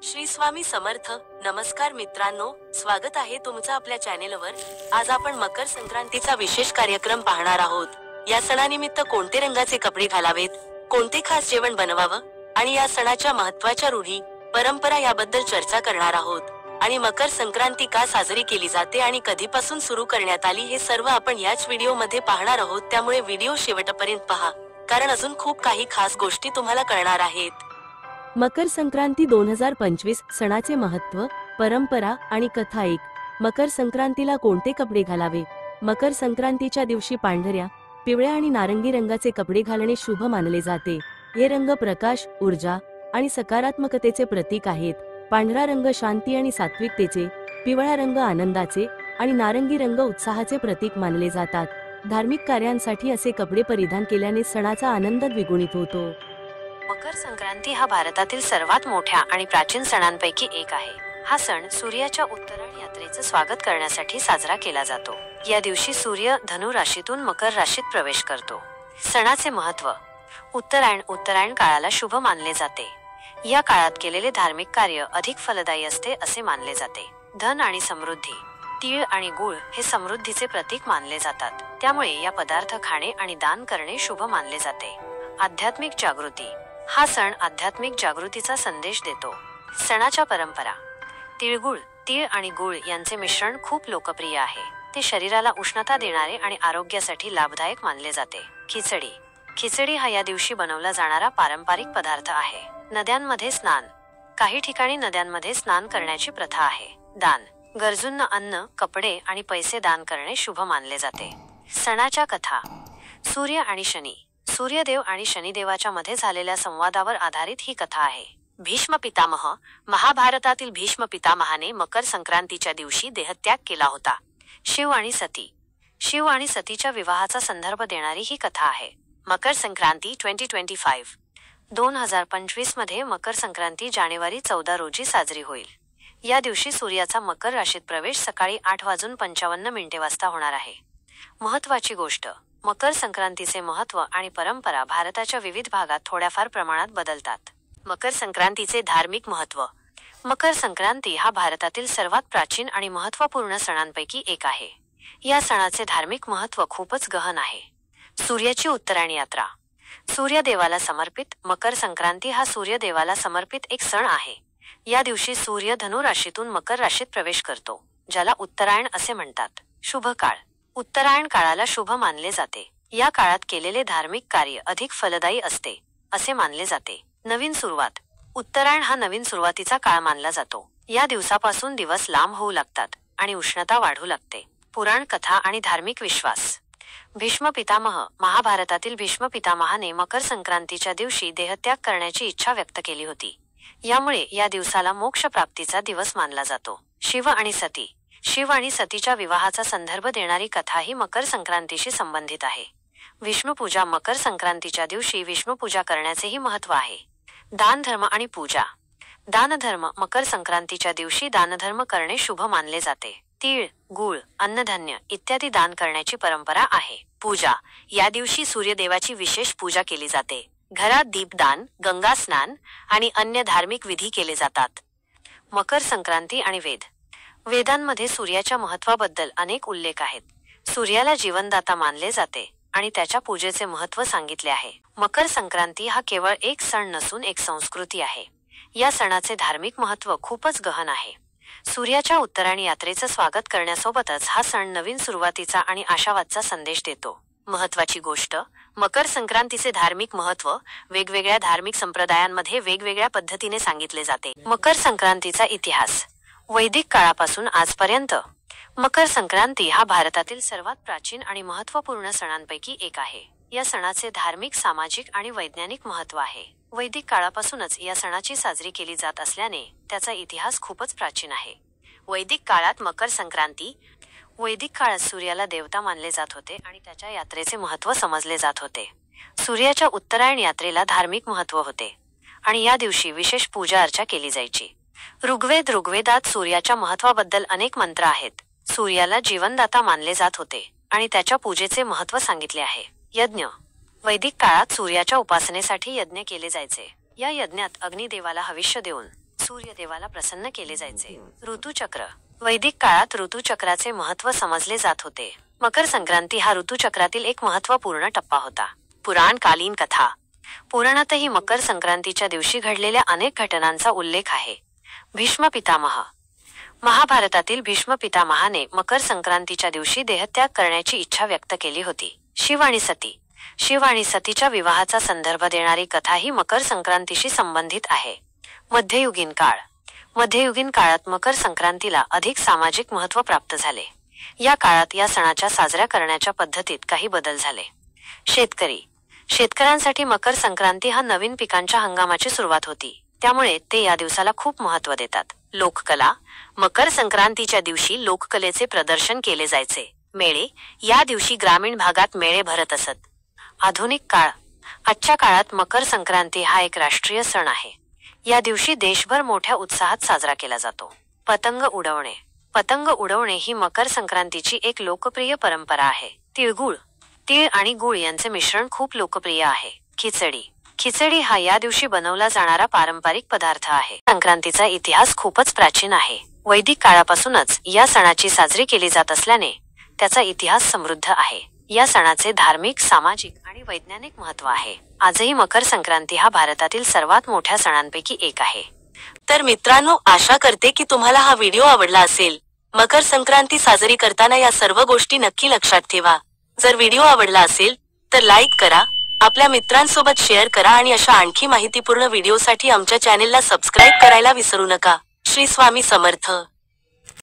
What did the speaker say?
श्री स्वामी समर्थ. नमस्कार मित्रांनो, स्वागत आहे तुमचं आपल्या चॅनेलवर. आज आपण मकर संक्रांतीचा विशेष कार्यक्रम पाहणार आहोत. या सणानिमित्त कोणते रंगाचे कपडे घालावेत, कोणते खास जेवण बनवावं आणि या सणाच्या महत्त्वाच्या रूढी, परंपरा याबद्दल चर्चा करणार आहोत. आणि मकर संक्रांती का साजरी केली जाते आणि कधीपासून सुरू करण्यात आली हे सर्व आपण याच व्हिडिओ मध्ये पाहणार आहोत. त्यामुळे व्हिडिओ शेवटपर्यंत पहा, कारण अजून खूप काही खास गोष्टी तुम्हाला कळणार आहेत. मकर संक्रांती 2025 सणाचे महत्त्व, परंपरा आणि कथा. 1. मकर संक्रांतीला कोणते कपडे घालावे. मकर संक्रांतीच्या दिवशी पांढऱ्या, पिवळ्या आणि नारंगी रंगाचे कपडे घालणे शुभ मानले जाते. हे रंग प्रकाश, ऊर्जा आणि सकारात्मकतेचे प्रतीक आहेत. पांढरा रंग शांती आणि सात्विकतेचे, पिवळा रंग आनंदाचे आणि नारंगी रंग उत्साहाचे प्रतीक मानले जातात. धार्मिक कार्यांसाठी असे कपडे परिधान केल्याने सणाचा आनंद द्विगुणित होतो. मकर संक्रांती हा भारतातील सर्वात मोठ्या आणि प्राचीन सणांपैकी एक आहे. हा सण सूर्याच्या उत्तरायण यात्रेचं स्वागत करण्यासाठी साजरा केला जातो. या दिवशी सूर्य धनु राशीतून मकर राशीत प्रवेश करतो. सणाचे महत्त्व. उत्तरायण काळाला शुभ मानले जाते. या काळात केलेले धार्मिक कार्य अधिक फलदायी असते असे मानले जाते. धन आणि समृद्धी. तीळ आणि गूळ हे समृद्धीचे प्रतीक मानले जातात. त्यामुळे या पदार्थ खाणे आणि दान करणे शुभ मानले जाते. आध्यात्मिक जागृती. हा सण आध्यात्मिक जागृतीचा संदेश देतो. सणाच्या परंपरा. तीळ आणि गूळ यांचे मिश्रण खूप लोकप्रिय आहे. ते शरीराला उष्णता देणारे आणि आरोग्यासाठी लाभदायक मानले जाते. खिचडी हा या दिवशी बनवला जाणारा पारंपरिक पदार्थ आहे. नद्यांमध्ये स्नान. काही ठिकाणी नद्यांमध्ये स्नान करण्याची प्रथा आहे. दान. गरजूंना अन्न, कपडे आणि पैसे दान करणे शुभ मानले जाते. सणाच्या कथा. सूर्य आणि शनी. सूर्यदेव आणि शनिदेवाच्या मध्ये झालेल्या संवादावर आधारित ही कथा आहे. भीष्म पितामह. महाभारतातील भीष्म पितामहाने मकर संक्रांतीच्या दिवशी देहत्याग केला होता. शिव आणि सतीच्या विवाहाचा संदर्भ देणारी ही कथा आहे. मकर संक्रांती 2025 मध्ये मकर संक्रांती जानेवारी 14 रोजी साजरी होईल. या दिवशी सूर्याचा मकर राशीत प्रवेश सकाळी 8:55 वाजता होणार आहे. महत्त्वाची गोष्ट. मकर संक्रांतीचे महत्त्व आणि परंपरा भारताच्या विविध भागात थोड्याफार प्रमाणात बदलतात. मकर संक्रांतीचे धार्मिक महत्त्व. मकर संक्रांती हा भारतातील सर्वात प्राचीन आणि महत्त्वपूर्ण सणांपैकी एक आहे. या सणाचे धार्मिक महत्त्व खूपच गहन आहे. सूर्याची उत्तरायण यात्रा. सूर्यदेवाला समर्पित. मकर संक्रांती हा सूर्यदेवाला समर्पित एक सण आहे. या दिवशी सूर्य धनु राशीतून मकर राशीत प्रवेश करतो, ज्याला उत्तरायण असे म्हणतात. शुभ काळ. उत्तरायण काळाला शुभ मानले जाते. या काळात केलेले धार्मिक कार्य अधिक फलदायी असते असे मानले जाते. नवीन सुरुवात. उत्तरायण हा नवीन सुरुवातीचा काळ मानला जातो. या दिवसापासून दिवस लांब होऊ लागतात आणि उष्णता वाढू लागते. पुराण कथा आणि धार्मिक विश्वास. भीष्म पितामह. महाभारतातील भीष्म पितामहाने मकर संक्रांतीच्या दिवशी देहत्याग करण्याची इच्छा व्यक्त केली होती. यामुळे या दिवसाला मोक्ष प्राप्तीचा दिवस मानला जातो. शिव आणि सतीच्या विवाहाचा संदर्भ देणारी कथा ही मकर संक्रांतीशी संबंधित आहे. विष्णुपूजा. मकर संक्रांतीच्या दिवशी विष्णुपूजा करण्याचेही महत्त्व आहे. दानधर्म आणि पूजा. दानधर्म. मकर संक्रांतीच्या दिवशी दानधर्म करणे शुभ मानले जाते. तीळ, गूळ, अन्नधान्य इत्यादी दान करण्याची परंपरा आहे. पूजा. या दिवशी सूर्यदेवाची विशेष पूजा केली जाते. घरात दीपदान, गंगा स्नान आणि अन्य धार्मिक विधी केले जातात. मकर संक्रांती आणि वेद. वेदांमध्ये सूर्याच्या महत्त्वाबद्दल अनेक उल्लेख आहेत. सूर्याला जीवनदाता मानले जाते आणि त्याच्या पूजेचे महत्त्व सांगितले आहे. मकर संक्रांती हा केवळ एक सण नसून एक संस्कृती आहे. या सणाचे धार्मिक महत्त्व खूपच गहन आहे. सूर्याच्या उत्तरायण यात्रेचं स्वागत करण्यासोबतच हा सण नवीन सुरुवातीचा आणि आशावादचा संदेश देतो. महत्त्वाची गोष्ट. मकर संक्रांतीचे धार्मिक महत्त्व वेगवेगळ्या धार्मिक संप्रदायांमध्ये वेगवेगळ्या पद्धतीने सांगितले जाते. मकर संक्रांतीचा इतिहास. वैदिक काळापासून आजपर्यंत. मकर संक्रांती हा भारतातील सर्वात प्राचीन आणि महत्त्वपूर्ण सणांपैकी एक आहे. या सणाचे धार्मिक, सामाजिक आणि वैज्ञानिक महत्त्व आहे. वैदिक काळापासूनच या सणाची साजरी केली जात असल्याने त्याचा इतिहास खूपच प्राचीन आहे. वैदिक काळात मकर संक्रांती. वैदिक काळात सूर्याला देवता मानले जात होते आणि त्याच्या यात्रेचे महत्त्व समजले जात होते. सूर्याच्या उत्तरायण यात्रेला धार्मिक महत्त्व होते आणि या दिवशी विशेष पूजा अर्चा केली जायची. ऋग्वेदात सूर्याच्या महत्त्वाबद्दल अनेक मंत्र आहेत. सूर्याला जीवनदाता मानले जात होते आणि त्याच्या पूजेचे महत्त्व सांगितले आहे. यज्ञ. वैदिक काळात सूर्याच्या उपासनेसाठी यज्ञ केले जायचे. या यज्ञात अग्निदेवाला हविष्य देऊन सूर्यदेवाला प्रसन्न केले जायचे. ऋतुचक्र. वैदिक काळात ऋतुचक्राचे महत्त्व समजले जात होते. मकर संक्रांती हा ऋतुचक्रातील एक महत्त्वपूर्ण टप्पा होता. पुराणकालीन कथा. पुराणातही मकर संक्रांतीच्या दिवशी घडलेल्या अनेक घटनांचा उल्लेख आहे. भीष्म पितामह. महाभारतातील भीष्म पितामहाने मकर संक्रांतीच्या दिवशी देहत्याग करण्याची इच्छा व्यक्त केली होती. शिव आणि सती. शिव आणि सतीच्या विवाहाचा संदर्भ देणारी कथा ही मकर संक्रांतीशी संबंधित आहे. मध्ययुगीन काळ. मध्ययुगीन काळात मकर संक्रांतीला अधिक सामाजिक महत्त्व प्राप्त झाले. या काळात या सणाच्या साजऱ्या करण्याच्या पद्धतीत काही बदल झाले. शेतकरी. शेतकऱ्यांसाठी मकर संक्रांती हा नवीन पिकांच्या हंगामाची सुरुवात होती, त्यामुळे ते या दिवसाला खूप महत्त्व देतात. लोककला. मकर संक्रांतीच्या दिवशी लोककलेचे प्रदर्शन केले जायचे. मेळे. या दिवशी ग्रामीण भागात मेळे भरत असत. आधुनिक काळ. आजच्या काळात मकर संक्रांती हा एक राष्ट्रीय सण आहे. या दिवशी देशभर मोठ्या उत्साहात साजरा केला जातो. पतंग उडवणे. पतंग उडवणे ही मकर संक्रांतीची एक लोकप्रिय परंपरा आहे. तिळगुळ. तीळ आणि गुळ यांचे मिश्रण खूप लोकप्रिय आहे. खिचडी. खिचडी हा या दिवशी बनवला जाणारा पारंपरिक पदार्थ आहे. संक्रांतीचा इतिहास खूपच प्राचीन आहे. वैदिक काळापासूनच या सणाची साजरी केली जात असल्याने त्याचा इतिहास समृद्ध आहे. या सणाचे धार्मिक, सामाजिक आणि वैज्ञानिक महत्त्व आहे. आजही मकर संक्रांती हा भारतातील सर्वात मोठ्या सणांपैकी एक आहे. तर मित्रांनो, आशा करते की तुम्हाला हा व्हिडिओ आवडला असेल. मकर संक्रांती साजरी करताना या सर्व गोष्टी नक्की लक्षात ठेवा. जर व्हिडिओ आवडला असेल तर लाईक करा, आपल्या मित्रांसोबत शेअर करा आणि अशा आणखी माहितीपूर्ण व्हिडिओसाठी आमच्या चॅनेलला सबस्क्राईब करायला विसरू नका. श्री स्वामी समर्थ.